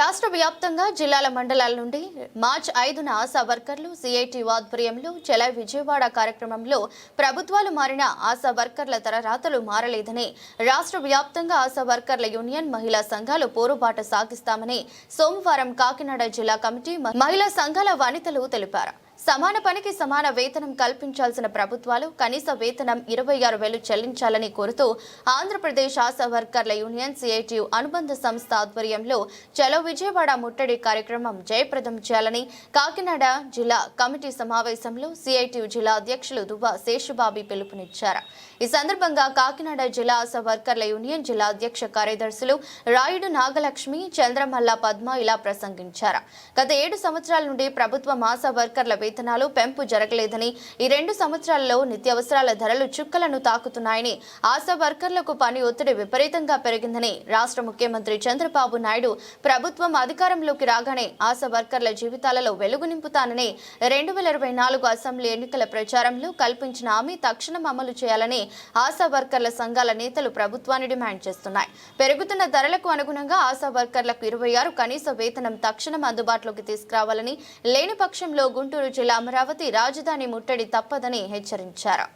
రాష్ట్ర వ్యాప్తంగా జిల్లాల మండలాల నుండి మార్చి 5న ఆశా వర్కర్లు సిఐటి ఆధ్వర్యంలో చలో విజయవాడ కార్యక్రమంలో ప్రభుత్వాలు మారిన ఆశా వర్కర్ల తరరాతలు మారలేదని రాష్ట్ర వ్యాప్తంగా ఆశా వర్కర్ల యూనియన్ మహిళా సంఘాలు పోరుబాట సాగిస్తామని సోమవారం కాకినాడ జిల్లా కమిటీ మహిళా సంఘాల వనితలు తెలిపారు. సమాన పనికి సమాన వేతనం కల్పించాల్సిన ప్రభుత్వాలు కనీస వేతనం 26,000 చెల్లించాలని కోరుతూ ఆంధ్రప్రదేశ్ ఆశా వర్కర్ల యూనియన్ సిఐటి అనుబంధ సంస్థ ఆధ్వర్యంలో చలో విజయవాడ ముట్టడి కార్యక్రమం జయప్రదం చేయాలని కాకినాడ జిల్లా కమిటీ సమావేశంలో సిఐటి జిల్లా అధ్యక్షులు దువ్వ శేషబాబి పిలుపునిచ్చారు. ఈ సందర్భంగా కాకినాడ జిల్లా ఆశా వర్కర్ల యూనియన్ జిల్లా అధ్యక్ష కార్యదర్శులు రాయుడు నాగలక్ష్మి, చంద్రమల్ల పద్మ ఇలా ప్రసంగించారు. గత 7 సంవత్సరాల నుండి ప్రభుత్వం ఆశా వర్కర్ల వేతనాలు పెంపు జరగలేదని, ఈ 2 సంవత్సరాల్లో నిత్యావసరాల ధరలు చుక్కలను తాకుతున్నాయని, ఆశా వర్కర్లకు పని ఒత్తిడి విపరీతంగా పెరిగిందని, రాష్ట్ర ముఖ్యమంత్రి చంద్రబాబు నాయుడు ప్రభుత్వం అధికారంలోకి రాగానే ఆశా వర్కర్ల జీవితాలలో వెలుగు నింపుతానని 2024 అసెంబ్లీ ఎన్నికల ప్రచారంలో కల్పించిన హామీ తక్షణం అమలు చేయాలని ఆశా వర్కర్ల సంఘాల నేతలు ప్రభుత్వాన్ని డిమాండ్ చేస్తున్నాయి. పెరుగుతున్న ధరలకు అనుగుణంగా ఆశా వర్కర్లకు 26 కనీస వేతనం తక్షణం అందుబాటులోకి తీసుకురావాలని, లేని పక్షంలో గుంటూరు జిల్లా అమరావతి రాజధాని ముట్టడి తప్పదని హెచ్చరించారు.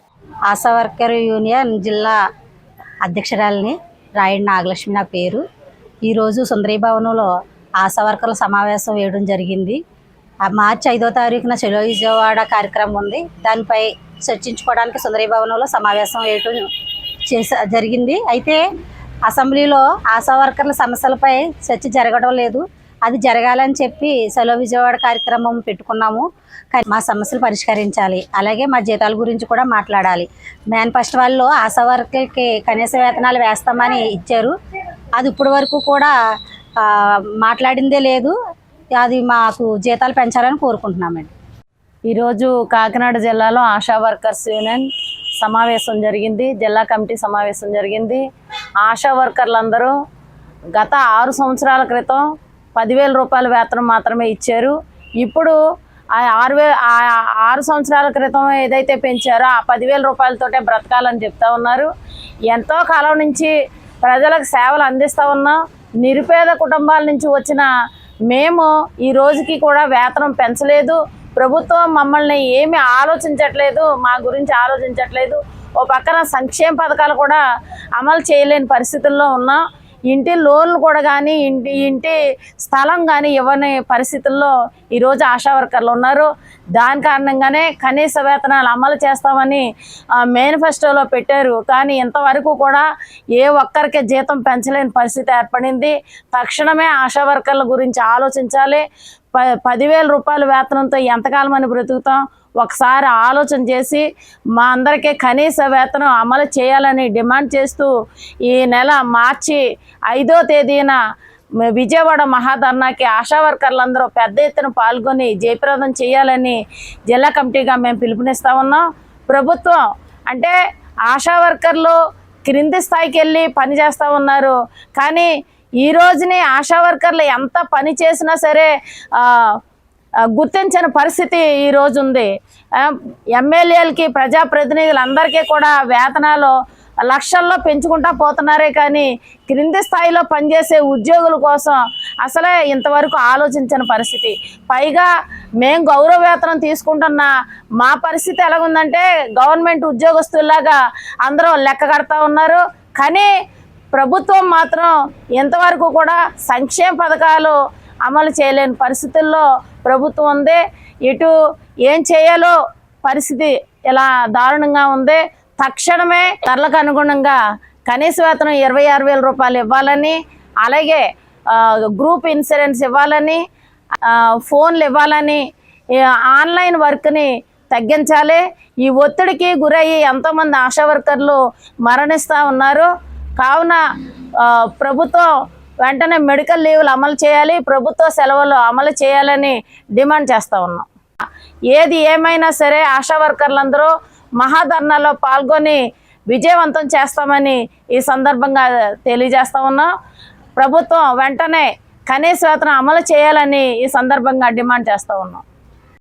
ఆశా వర్కర్ యూనియన్ జిల్లా అధ్యక్షురాలిని రాయుడు నాగలక్ష్మి నా పేరు. ఈరోజు సుందరీ భవనంలో ఆశా వర్కర్ల సమావేశం వేయడం జరిగింది. మార్చి 5వ తారీఖున చలో విజయవాడ కార్యక్రమం ఉంది. దానిపై చర్చించుకోవడానికి సుందరీ భవనంలో సమావేశం వేయడం జరిగింది. అయితే అసెంబ్లీలో ఆశా వర్కర్ల సమస్యలపై చర్చ జరగడం లేదు. అది జరగాలని చెప్పి చలో విజయవాడ కార్యక్రమం పెట్టుకున్నాము. కానీ మా సమస్యలు పరిష్కరించాలి, అలాగే మా జీతాల గురించి కూడా మాట్లాడాలి. మేనిఫెస్టో వాళ్ళు ఆశా వర్కర్లకి కనీస వేతనాలు వేస్తామని ఇచ్చారు. అది ఇప్పటి వరకు కూడా మాట్లాడిందే లేదు. అది మాకు జీతాలు పెంచాలని కోరుకుంటున్నామండి. ఈరోజు కాకినాడ జిల్లాలో ఆశా వర్కర్స్ యూనియన్ సమావేశం జరిగింది. జిల్లా కమిటీ సమావేశం జరిగింది. ఆశా వర్కర్లందరూ గత 6 సంవత్సరాల క్రితం 10,000 రూపాయల వేతనం మాత్రమే ఇచ్చారు. ఇప్పుడు 6 సంవత్సరాల క్రితం ఏదైతే పెంచారో ఆ 10,000 రూపాయలతోటే బ్రతకాలని చెప్తా ఉన్నారు. ఎంతో కాలం నుంచి ప్రజలకు సేవలు అందిస్తూ ఉన్నాం. నిరుపేద కుటుంబాల నుంచి వచ్చిన మేము ఈ రోజుకి కూడా వేతనం పెంచలేదు. ప్రభుత్వం మమ్మల్ని ఏమీ ఆలోచించట్లేదు, మా గురించి ఆలోచించట్లేదు. ఓ పక్కన సంక్షేమ పథకాలు కూడా అమలు చేయలేని పరిస్థితుల్లో ఉన్నాం. ఇంటి లోన్లు కూడా కానీ ఇంటి స్థలం కానీ ఇవ్వని పరిస్థితుల్లో ఈరోజు ఆశా వర్కర్లు ఉన్నారు. దాని కారణంగానే కనీస వేతనాలు అమలు చేస్తామని మేనిఫెస్టోలో పెట్టారు. కానీ ఇంతవరకు కూడా ఏ ఒక్కరికి జీతం పెంచలేని పరిస్థితి ఏర్పడింది. తక్షణమే ఆశా వర్కర్ల గురించి ఆలోచించాలి. 10,000 రూపాయల వేతనంతో ఎంతకాలం అని బ్రతుకుతాం? ఒకసారి ఆలోచన చేసి మా అందరికీ కనీస వేతనం అమలు చేయాలని డిమాండ్ చేస్తూ ఈ నెల మార్చి 5వ తేదీన విజయవాడ మహాధర్నాకి ఆశా వర్కర్లందరూ పెద్ద ఎత్తున పాల్గొని జయప్రదం చేయాలని జిల్లా కమిటీగా మేము పిలుపునిస్తా ఉన్నాం. ప్రభుత్వం అంటే ఆశా వర్కర్లు క్రింది స్థాయికి వెళ్ళి పని చేస్తూ ఉన్నారు. కానీ ఈ రోజుని ఆశా వర్కర్లు ఎంత పని చేసినా సరే గుర్తించిన పరిస్థితి ఈరోజు ఉంది. ఎమ్మెల్యేలకి, ప్రజాప్రతినిధులందరికీ కూడా వేతనాలు లక్షల్లో పెంచుకుంటా పోతున్నారే కానీ క్రింది స్థాయిలో పనిచేసే ఉద్యోగుల కోసం అసలే ఇంతవరకు ఆలోచించిన పరిస్థితి. పైగా మేము గౌరవ వేతనం తీసుకుంటున్న మా పరిస్థితి ఎలాగుందంటే గవర్నమెంట్ ఉద్యోగస్తుల్లాగా అందరూ లెక్క కడతా ఉన్నారు. కానీ ప్రభుత్వం మాత్రం ఇంతవరకు కూడా సంక్షేమ పథకాలు అమలు చేయలేని పరిస్థితుల్లో ప్రభుత్వం ఉంది. ఇటు ఏం చేయాలో పరిస్థితి ఇలా దారుణంగా ఉంది. తక్షణమే ధరలకు అనుగుణంగా కనీస వేతనం 26,000 రూపాయలు ఇవ్వాలని, అలాగే గ్రూప్ ఇన్సూరెన్స్ ఇవ్వాలని, ఫోన్లు ఇవ్వాలని, ఆన్లైన్ వర్క్ని తగ్గించాలి. ఈ ఒత్తిడికి గురయ్యి ఎంతోమంది ఆశా వర్కర్లు మరణిస్తూ ఉన్నారు. కావున ప్రభుత్వం వెంటనే మెడికల్ లీవ్లు అమలు చేయాలి, ప్రభుత్వ సెలవులు అమలు చేయాలని డిమాండ్ చేస్తూ ఉన్నాం. ఏది ఏమైనా సరే ఆశా వర్కర్లందరూ మహాధర్నాలో పాల్గొని విజయవంతం చేస్తామని ఈ సందర్భంగా తెలియజేస్తా ఉన్నాం. ప్రభుత్వం వెంటనే కనీస వేతనం అమలు చేయాలని ఈ సందర్భంగా డిమాండ్ చేస్తూ ఉన్నాం.